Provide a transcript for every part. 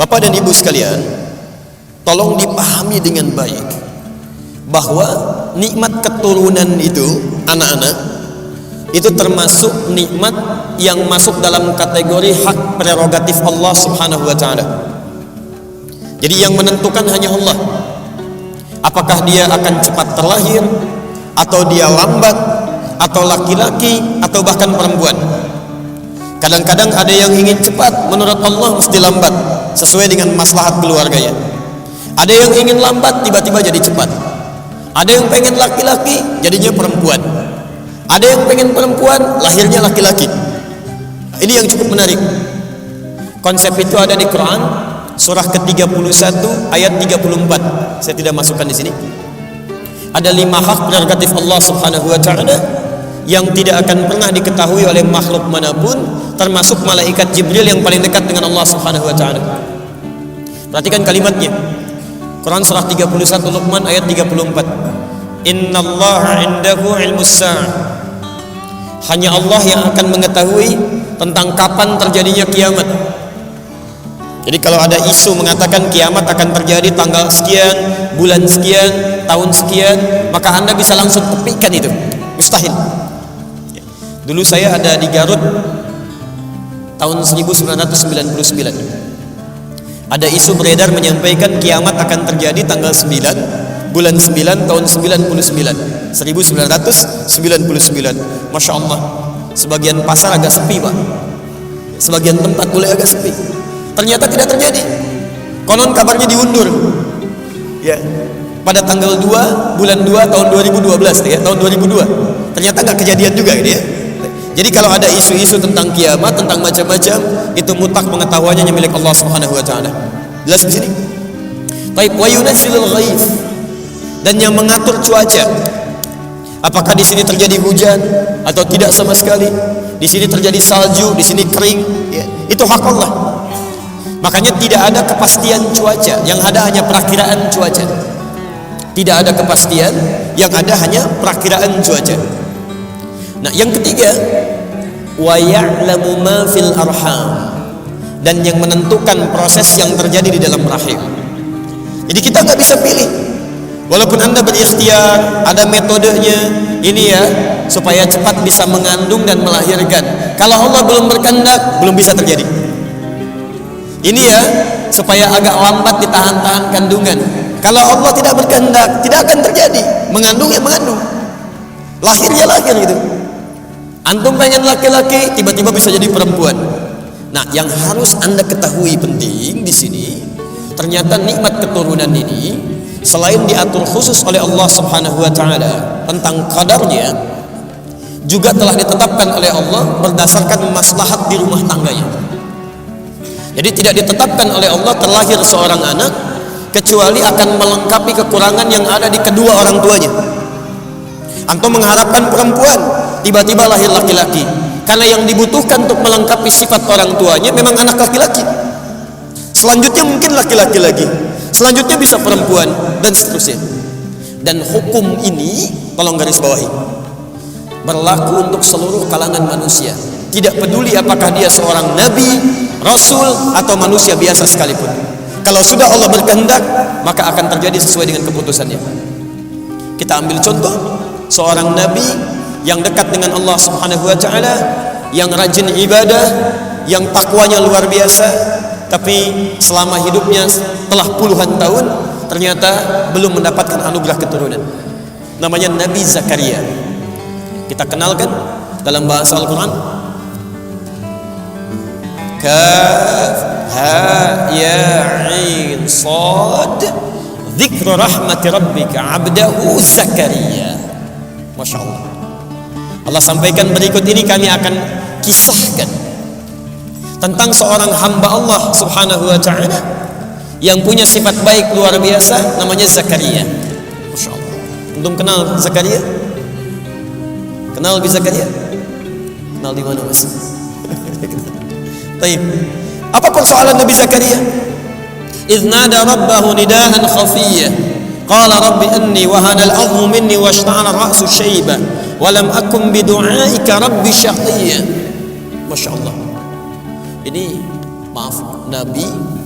Bapak dan Ibu sekalian, tolong dipahami dengan baik bahwa nikmat keturunan itu, anak-anak, itu termasuk nikmat yang masuk dalam kategori hak prerogatif Allah Subhanahu wa taala. Jadi yang menentukan hanya Allah. Apakah dia akan cepat terlahir, atau dia lambat, atau laki-laki, atau bahkan perempuan. Kadang-kadang ada yang ingin cepat, menurut Allah mesti lambat, sesuai dengan maslahat keluarganya. Ada yang ingin lambat, tiba-tiba jadi cepat. Ada yang pengen laki-laki, jadinya perempuan. Ada yang pengen perempuan, lahirnya laki-laki. Ini yang cukup menarik. Konsep itu ada di Quran, surah ke-31 ayat 34. Saya tidak masukkan di sini. Ada 5 hak prerogatif Allah Subhanahu wa taala yang tidak akan pernah diketahui oleh makhluk manapun, termasuk malaikat Jibril yang paling dekat dengan Allah Subhanahu wa taala. Perhatikan kalimatnya. Quran surah 31 Luqman ayat 34. Innallaha 'indahu 'ilmus sa'ah. Hanya Allah yang akan mengetahui tentang kapan terjadinya kiamat. Jadi kalau ada isu mengatakan kiamat akan terjadi tanggal sekian, bulan sekian, tahun sekian, maka Anda bisa langsung tepikan itu. Mustahil. Dulu saya ada di Garut tahun 1999. Ada isu beredar menyampaikan kiamat akan terjadi tanggal 9 bulan 9 tahun 1999. Masya Allah, sebagian pasar agak sepi Pak, sebagian tempat mulai agak sepi. Ternyata tidak terjadi. Konon kabarnya diundur ya, pada tanggal 2 bulan 2 tahun 2012 ya, tahun 2002. Ternyata nggak kejadian juga gitu ya. Jadi kalau ada isu-isu tentang kiamat, tentang macam-macam, itu mutlak pengetahuannya yang milik Allah Subhanahu wa taala. Jelas di sini. Baik, wa yunazzilul ghaib, dan yang mengatur cuaca. Apakah di sini terjadi hujan atau tidak sama sekali? Di sini terjadi salju, di sini kering, ya. Itu hak Allah. Makanya tidak ada kepastian cuaca, yang ada hanya perakiraan cuaca. Tidak ada kepastian, yang ada hanya perakiraan cuaca. Nah, yang ketiga, wa ya'lamu ma fil arham, dan yang menentukan proses yang terjadi di dalam rahim. Jadi kita nggak bisa pilih. Walaupun Anda berikhtiar, ada metodenya, ini ya, supaya cepat bisa mengandung dan melahirkan. Kalau Allah belum berkehendak, belum bisa terjadi. Ini ya, supaya agak lambat ditahan-tahan kandungan. Kalau Allah tidak berkehendak, tidak akan terjadi. Mengandung ya mengandung, lahir ya lahir gitu. Antum pengen laki-laki, tiba-tiba bisa jadi perempuan. Nah, yang harus Anda ketahui penting di sini, ternyata nikmat keturunan ini selain diatur khusus oleh Allah Subhanahu wa taala tentang qadarnya, juga telah ditetapkan oleh Allah berdasarkan maslahat di rumah tangganya. Jadi tidak ditetapkan oleh Allah terlahir seorang anak kecuali akan melengkapi kekurangan yang ada di kedua orang tuanya. Antum mengharapkan perempuan, tiba-tiba lahir laki-laki, karena yang dibutuhkan untuk melengkapi sifat orang tuanya memang anak laki-laki. Selanjutnya mungkin laki-laki lagi, selanjutnya bisa perempuan, dan seterusnya. Dan hukum ini, tolong garis bawahi, berlaku untuk seluruh kalangan manusia. Tidak peduli apakah dia seorang nabi, rasul, atau manusia biasa sekalipun. Kalau sudah Allah berkehendak, maka akan terjadi sesuai dengan keputusannya. Kita ambil contoh seorang nabi yang dekat dengan Allah Subhanahu wa taala, yang rajin ibadah, yang takwanya luar biasa, tapi selama hidupnya telah puluhan tahun ternyata belum mendapatkan anugerah keturunan. Namanya Nabi Zakaria. Kita kenalkan dalam bahasa Al-Qur'an. Kaf ha ya ain sad dzikru rahmati rabbika 'abdahu Zakaria. Masya Allah. Allah sampaikan berikut ini, kami akan kisahkan tentang seorang hamba Allah Subhanahu wa ta'ala yang punya sifat baik luar biasa, namanya Zakaria. Masya Allah. Antum kenal Zakaria? Kenal Nabi Zakaria? Kenal di mana Mas? Baik. Apa persoalan Nabi Zakaria? Idz nada rabbahu nidaan khafiyya qala rabbi inni wahana al-'azmu minni washta'ala ar-ra'su shayba wa lam akun bidu'aika rabbi syaqiyya. Masya Allah. Ini maaf, Nabi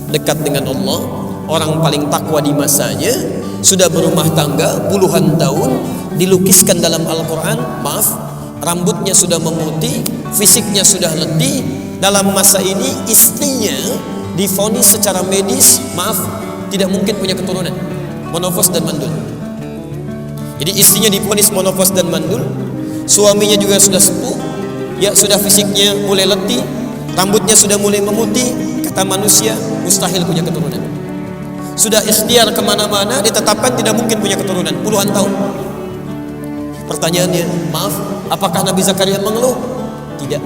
dekat dengan Allah, orang paling takwa di masanya, sudah berumah tangga puluhan tahun, dilukiskan dalam Al-Quran, maaf, rambutnya sudah memutih, fisiknya sudah letih. Dalam masa ini istrinya divonis secara medis, maaf, tidak mungkin punya keturunan, monofos dan mandul. Jadi istrinya divonis monofos dan mandul, suaminya juga sudah sepuh, ya sudah fisiknya mulai letih, rambutnya sudah mulai memutih. Kata manusia mustahil punya keturunan. Sudah ikhtiar kemana-mana, ditetapkan tidak mungkin punya keturunan puluhan tahun. Pertanyaannya, maaf, apakah Nabi Zakaria mengeluh? Tidak.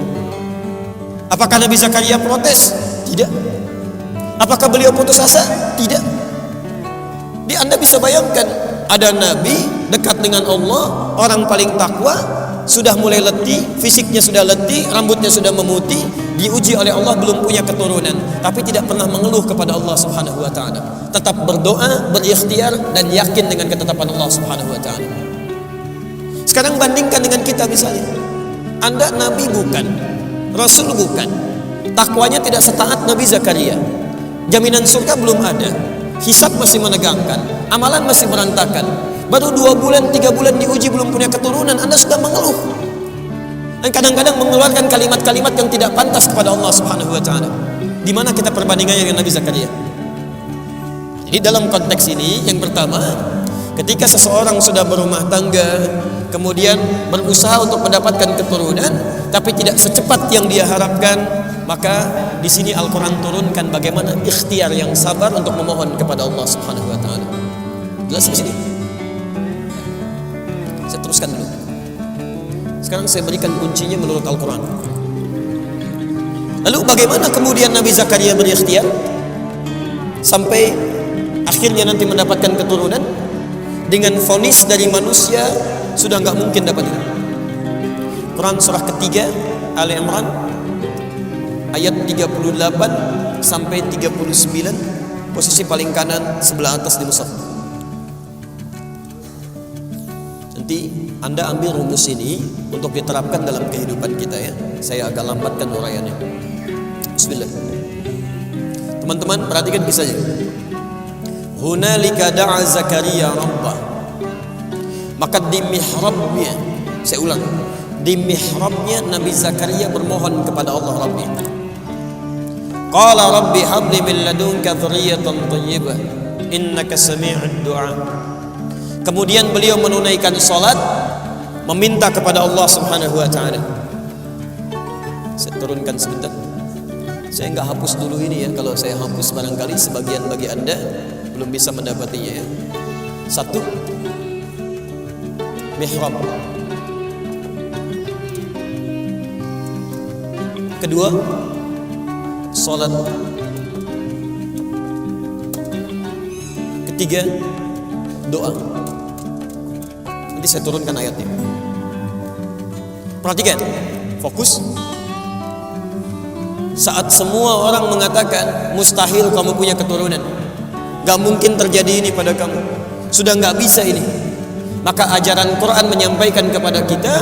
Apakah Nabi Zakaria protes? Tidak. Apakah beliau putus asa? Tidak. Anda bisa bayangkan, ada Nabi dekat dengan Allah, orang paling takwa, sudah mulai letih, fisiknya sudah letih, rambutnya sudah memutih, diuji oleh Allah belum punya keturunan, tapi tidak pernah mengeluh kepada Allah Subhanahu wa taala. Tetap berdoa, berikhtiar dan yakin dengan ketetapan Allah Subhanahu wa taala. Sekarang bandingkan dengan kita misalnya. Anda nabi bukan, rasul bukan, takwanya tidak setaat Nabi Zakaria. Jaminan surga belum ada, hisab masih menegangkan, amalan masih berantakan. Baru 2 bulan, 3 bulan diuji belum punya keturunan, Anda sudah mengeluh. Dan kadang-kadang mengeluarkan kalimat-kalimat yang tidak pantas kepada Allah Subhanahu wa taala. Di mana kita perbandingannya dengan Nabi Zakaria? Jadi dalam konteks ini, yang pertama, ketika seseorang sudah berumah tangga, kemudian berusaha untuk mendapatkan keturunan, tapi tidak secepat yang dia harapkan, maka di sini Al-Quran turunkan bagaimana ikhtiar yang sabar untuk memohon kepada Allah Subhanahu wa taala. Jelas di sini? Saya teruskan dulu. Sekarang saya berikan kuncinya menurut Al-Quran. Lalu bagaimana kemudian Nabi Zakaria berikhtiar sampai akhirnya nanti mendapatkan keturunan? Dengan vonis dari manusia sudah nggak mungkin dapat itu. Quran surah ketiga Ali Imran ayat 38 sampai 39, posisi paling kanan sebelah atas di mushaf. Nanti Anda ambil rumus ini untuk diterapkan dalam kehidupan kita ya. Saya agak lambatkan uraiannya. Bismillah. Teman-teman perhatikan kisahnya. Hunalika da'a Zakaria rabbah. Maka di mihrabnya, saya ulang, di mihrabnya Nabi Zakaria bermohon kepada Allah Rabbi. Qala rabbi habli min ladunka dzurriyyatan thayyibah innaka sami'ud du'a. Kemudian beliau menunaikan salat, meminta kepada Allah Subhanahu wa taala. Saya turunkan sebentar. Saya enggak hapus dulu ini ya. Kalau saya hapus barangkali sebagian bagi Anda belum bisa mendapatinya ya. 1, mihrab. 2, salat. 3, doa. Nanti saya turunkan ayatnya. Perhatikan, fokus. Saat semua orang mengatakan mustahil kamu punya keturunan, gak mungkin terjadi ini pada kamu, sudah gak bisa ini, maka ajaran Quran menyampaikan kepada kita,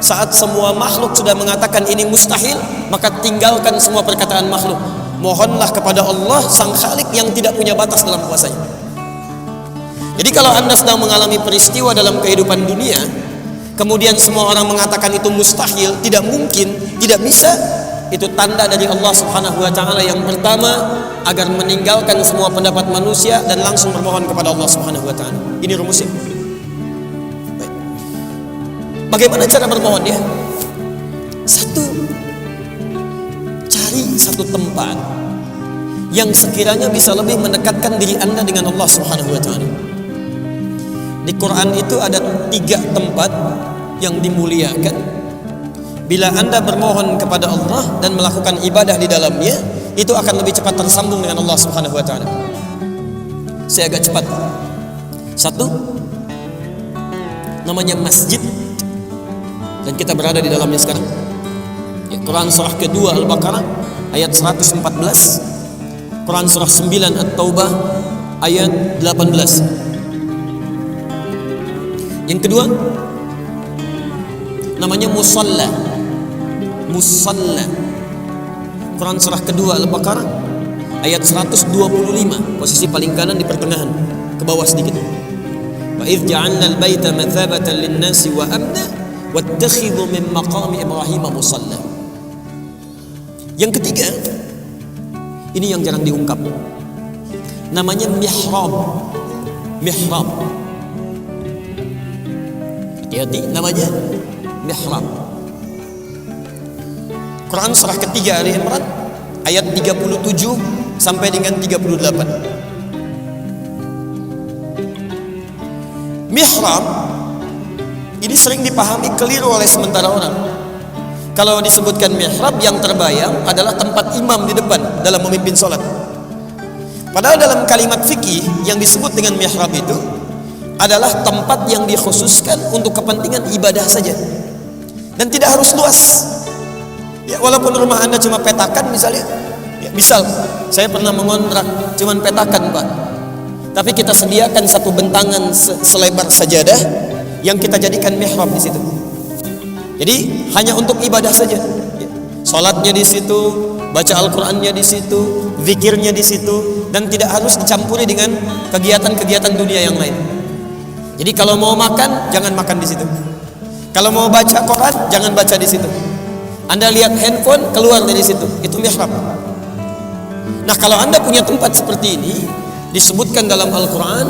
saat semua makhluk sudah mengatakan ini mustahil, maka tinggalkan semua perkataan makhluk, mohonlah kepada Allah Sang Khalik yang tidak punya batas dalam kuasanya. Jadi kalau Anda sedang mengalami peristiwa dalam kehidupan dunia, kemudian semua orang mengatakan itu mustahil, tidak mungkin, tidak bisa, itu tanda dari Allah Subhanahu wa taala yang pertama, agar meninggalkan semua pendapat manusia dan langsung bermohon kepada Allah Subhanahu wa taala. Ini rumusnya. Baik. Bagaimana cara bermohon ya? 1, cari satu tempat yang sekiranya bisa lebih mendekatkan diri Anda dengan Allah Subhanahu wa taala. Di Quran itu ada 3 tempat yang dimuliakan. Bila Anda bermohon kepada Allah dan melakukan ibadah di dalamnya, itu akan lebih cepat tersambung dengan Allah Subhanahu wa taala. Saya agak cepat. 1, namanya masjid, dan kita berada di dalamnya sekarang. Ya, Quran surah kedua Al-Baqarah ayat 114, Quran surah 9 At-Taubah ayat 18. Yang kedua namanya musalla. Musalla. Quran surah kedua Al-Baqarah ayat 125, posisi paling kanan di pertengahan, ke bawah sedikit. Wa idz ja'alna al-baita mathabatan lin-nasi wa amna wattakhidhu min maqami Ibrahim musalla. Yang ketiga, ini yang jarang diungkap. Namanya mihrab. Mihrab. Hati-hati, namanya mihrab. Quran surah ketiga Ali Imran ayat 37 sampai dengan 38. Mihrab ini sering dipahami keliru oleh sementara orang. Kalau disebutkan mihrab, yang terbayang adalah tempat imam di depan dalam memimpin sholat. Padahal dalam kalimat fikih yang disebut dengan mihrab itu adalah tempat yang dikhususkan untuk kepentingan ibadah saja dan tidak harus luas. Ya, walaupun rumah Anda cuma petakan misalnya, ya, misal saya pernah mengontrak cuma petakan Pak, tapi kita sediakan satu bentangan selebar sajadah yang kita jadikan mihrab di situ. Jadi hanya untuk ibadah saja. Ya. Salatnya di situ, baca Al-Qur'annya di situ, zikirnya di situ, dan tidak harus dicampuri dengan kegiatan-kegiatan dunia yang lain. Jadi kalau mau makan, jangan makan di situ. Kalau mau baca Quran, jangan baca di situ. Anda lihat handphone, keluar dari situ. Itu mihrab. Nah, kalau Anda punya tempat seperti ini, disebutkan dalam Al-Quran,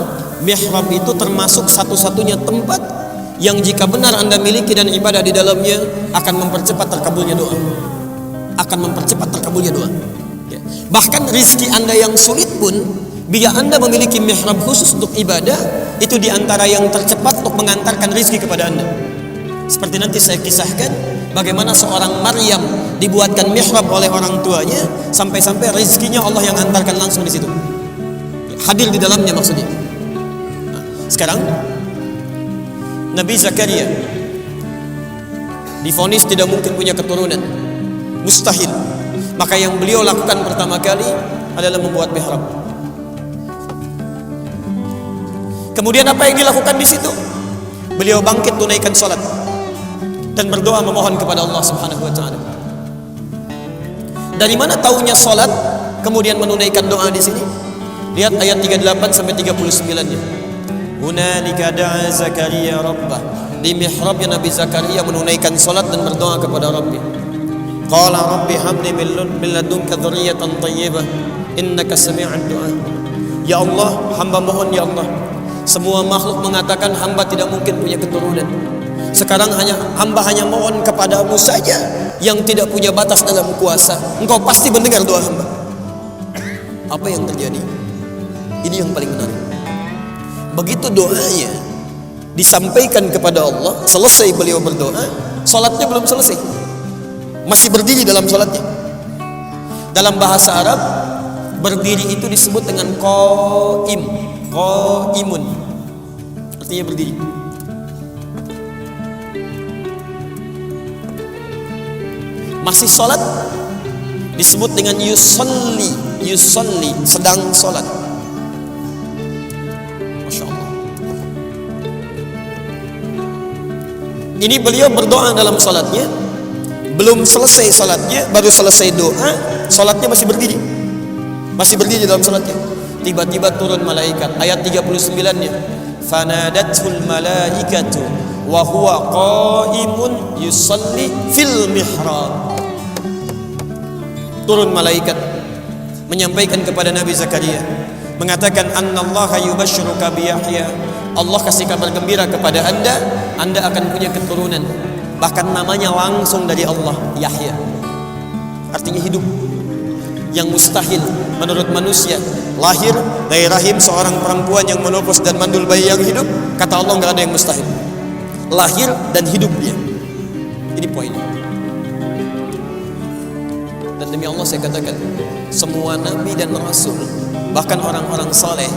mihrab itu termasuk satu-satunya tempat yang jika benar Anda miliki dan ibadah di dalamnya akan mempercepat terkabulnya doa. Akan mempercepat terkabulnya doa. Ya. Bahkan rizki Anda yang sulit pun, bila Anda memiliki mihrab khusus untuk ibadah, itu diantara yang tercepat untuk mengantarkan rizki kepada Anda. Seperti nanti saya kisahkan bagaimana seorang Maryam dibuatkan mihrab oleh orang tuanya sampai-sampai rizkinya Allah yang antarkan langsung di situ. Hadir di dalamnya maksudnya. Nah, sekarang Nabi Zakaria divonis tidak mungkin punya keturunan, mustahil. Maka yang beliau lakukan pertama kali adalah membuat mihrab. Kemudian apa yang dilakukan di situ? Beliau bangkit tunaikan salat dan berdoa memohon kepada Allah Subhanahu wa taala. Dari mana taunya salat kemudian menunaikan doa di sini? Lihat ayat 38 sampai 39-nya. Hunalika da'a Zakaria rabbah. Di mihrabnya Nabi Zakaria menunaikan salat dan berdoa kepada Rabbi. Qala rabbi habli min ladunka dzurriyyatan thayyibah innaka sami'ud du'a. Ya Allah, hamba mohon ya Allah. Semua makhluk mengatakan hamba tidak mungkin punya keturunan. Sekarang hamba hanya mohon kepadamu saja yang tidak punya batas dalam kuasa. Engkau pasti mendengar doa hamba. Apa yang terjadi? Ini yang paling menarik. Begitu doanya disampaikan kepada Allah, selesai beliau berdoa, salatnya belum selesai. Masih berdiri dalam salatnya. Dalam bahasa Arab, berdiri itu disebut dengan qaim, qaimun. Artinya berdiri. Masih salat disebut dengan yusalli, yusalli, sedang salat. Masya Allah. Ini beliau berdoa dalam salatnya, belum selesai salatnya, baru selesai doa, salatnya masih berdiri. Masih berdiri dalam salatnya. Tiba-tiba turun malaikat. Ayat 39-nya. Fanadatul malaikatu wa huwa qaimun yusalli fil mihrab. Turun malaikat menyampaikan kepada Nabi Zakaria, mengatakan annallaha yubashshiruka bi Yahya. Allah kasih kabar gembira kepada Anda akan punya keturunan. Bahkan namanya langsung dari Allah, Yahya. Artinya hidup. Yang mustahil menurut manusia, lahir dari rahim seorang perempuan yang menopos dan mandul bayi yang hidup, kata Allah nggak ada yang mustahil. Lahir dan hidup dia. Ini poinnya. Dan demi Allah saya katakan, semua nabi dan rasul, bahkan orang-orang saleh,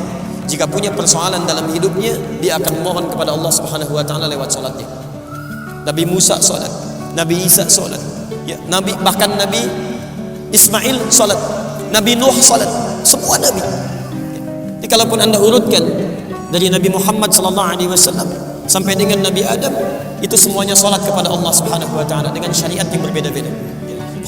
jika punya persoalan dalam hidupnya, dia akan mohon kepada Allah Subhanahu wa taala lewat salatnya. Nabi Musa salat, Nabi Isa salat, ya, bahkan Nabi Ismail salat, Nabi Nuh salat, semua nabi. Jadi kalaupun Anda urutkan dari Nabi Muhammad sallallahu alaihi wasallam sampai dengan Nabi Adam, itu semuanya salat kepada Allah Subhanahu wa taala dengan syariat yang berbeda-beda.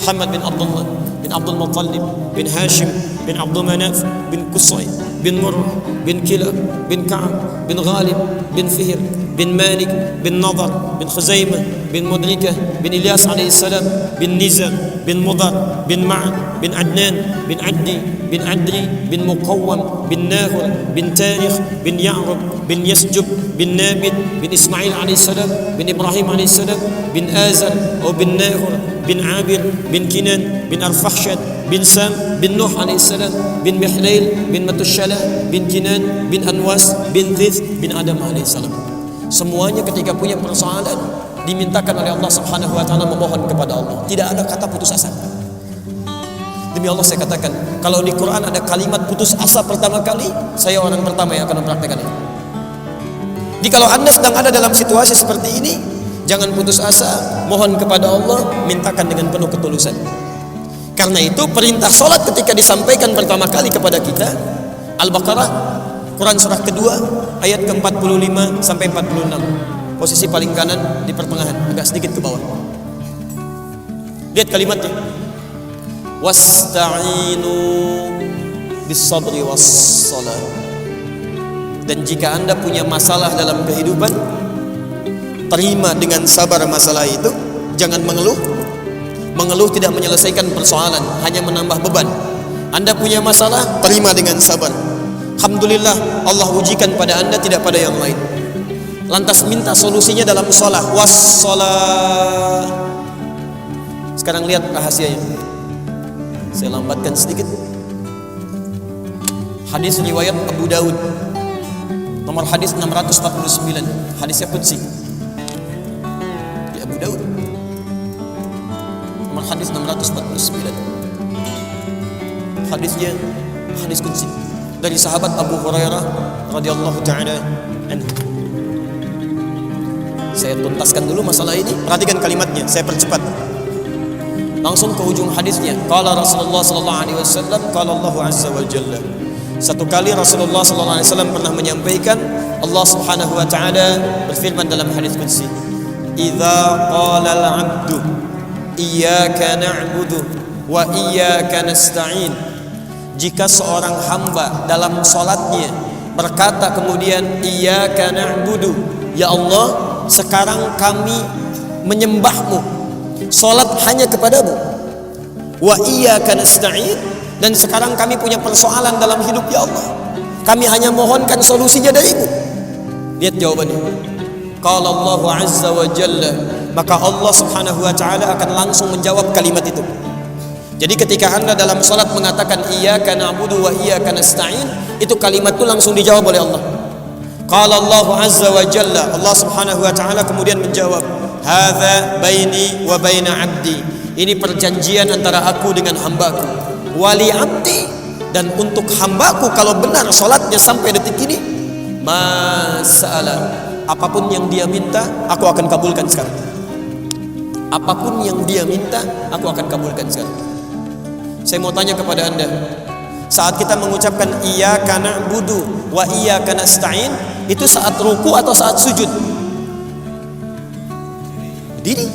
Muhammad bin Abdullah bin Abdul Muttalib bin Hashim bin bin Abdul Manaf bin Qusay bin Murrah bin Kilab bin Ka'ab bin Ghalib bin Fihr bin Malik bin Nadar bin Khuzaimah bin Mudrikah bin Ilyas alaihissalam bin Nizar bin Mudar bin Ma'ad bin Adnan bin Addi bin Adri bin Muqawwam bin Nahur bin Tarikh bin Ya'rub bin Yasjub bin Nabit bin Ismail alaihissalam bin Ibrahim alaihissalam bin Azar atau bin Nahur bin Abir bin Kinan bin Arfakhshad bin Sam bin Nuh alaihissalam bin Mihlail bin Matushala bin Kinan bin Anwas bin Thith bin Adam alaihissalam. Semuanya ketika punya persoalan dimintakan oleh Allah Subhanahu wa taala, memohon kepada Allah. Tidak ada kata putus asa. Demi Allah saya katakan, kalau di Quran ada kalimat putus asa pertama kali, saya orang pertama yang akan mempraktekkan itu. Jadi kalau Anda sedang ada dalam situasi seperti ini, jangan putus asa, mohon kepada Allah, mintakan dengan penuh ketulusan. Karena itu perintah sholat ketika disampaikan pertama kali kepada kita, Al-Baqarah, Quran surah kedua, ayat ke-45 sampai 46. Posisi paling kanan di pertengahan, agak sedikit ke bawah. Lihat kalimatnya. Wasta'inu bis-sabri was-shalah. Dan jika Anda punya masalah dalam kehidupan, terima dengan sabar masalah itu, jangan mengeluh. Mengeluh tidak menyelesaikan persoalan, hanya menambah beban. Anda punya masalah, terima dengan sabar. Alhamdulillah, Allah ujikan pada Anda, tidak pada yang lain. Lantas minta solusinya dalam sholat. Was-shalah. Sekarang lihat rahasianya. Saya lambatkan sedikit. Hadis riwayat Abu Daud, nomor hadis 649, hadisnya qudsi di Abu Daud, nomor hadis 649. Hadisnya hadis qudsi dari sahabat Abu Hurairah radhiyallahu taala anhu. Saya tuntaskan dulu masalah ini, perhatikan kalimatnya, saya percepat. Langsung ke ujung hadisnya. Qala Rasulullah sallallahu alaihi wasallam, qala Allah azza wa jalla. Satu kali Rasulullah sallallahu alaihi wasallam pernah menyampaikan, Allah Subhanahu wa taala berfirman dalam hadis qudsi, "Idza qala al-'abdu iyyaka na'budu wa iyyaka nasta'in." Jika seorang hamba dalam salatnya berkata kemudian iyyaka na'budu, ya Allah, sekarang kami menyembahmu, salat hanya kepadamu, wa iyyaka nasta'in, dan sekarang kami punya persoalan dalam hidup, ya Allah, kami hanya mohonkan solusinya darimu. Lihat jawabannya. Qala Allah azza wa jalla, maka Allah Subhanahu wa taala akan langsung menjawab kalimat itu. Jadi ketika Anda dalam salat mengatakan iyyaka na'budu wa iyyaka nasta'in, itu kalimat itu langsung dijawab oleh Allah. Qala Allah azza wa jalla, Allah Subhanahu wa taala kemudian menjawab, hadza baini wa baina 'abdi. Ini perjanjian antara aku dengan hambaku. Wali 'abdi, dan untuk hambaku kalau benar salatnya sampai detik ini, mas'ala, apapun yang dia minta aku akan kabulkan sekarang. Apapun yang dia minta aku akan kabulkan sekarang. Saya mau tanya kepada Anda, saat kita mengucapkan iyyaka na'budu wa iyyaka nasta'in, itu saat ruku atau saat sujud? Berdiri.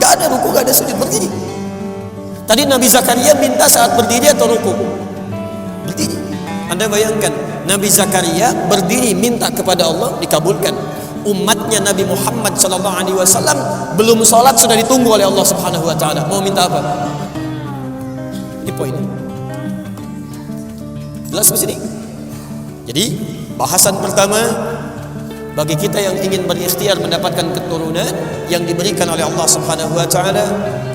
Gak ada ruku, gak ada sujud, berdiri. Tadi Nabi Zakaria minta saat berdiri atau ruku? Berdiri. Anda bayangkan, Nabi Zakaria berdiri minta kepada Allah, dikabulkan. Umatnya Nabi Muhammad SAW belum sholat sudah ditunggu oleh Allah Subhanahu wa taala. Mau minta apa? Ini poin. Jelas di sini. Jadi, bahasan pertama, bagi kita yang ingin berikhtiar mendapatkan keturunan yang diberikan oleh Allah Subhanahu wa taala,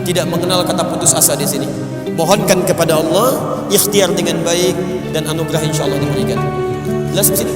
tidak mengenal kata putus asa di sini. Mohonkan kepada Allah, ikhtiar dengan baik, dan anugerah insyaallah diberikan. Jelas di sini.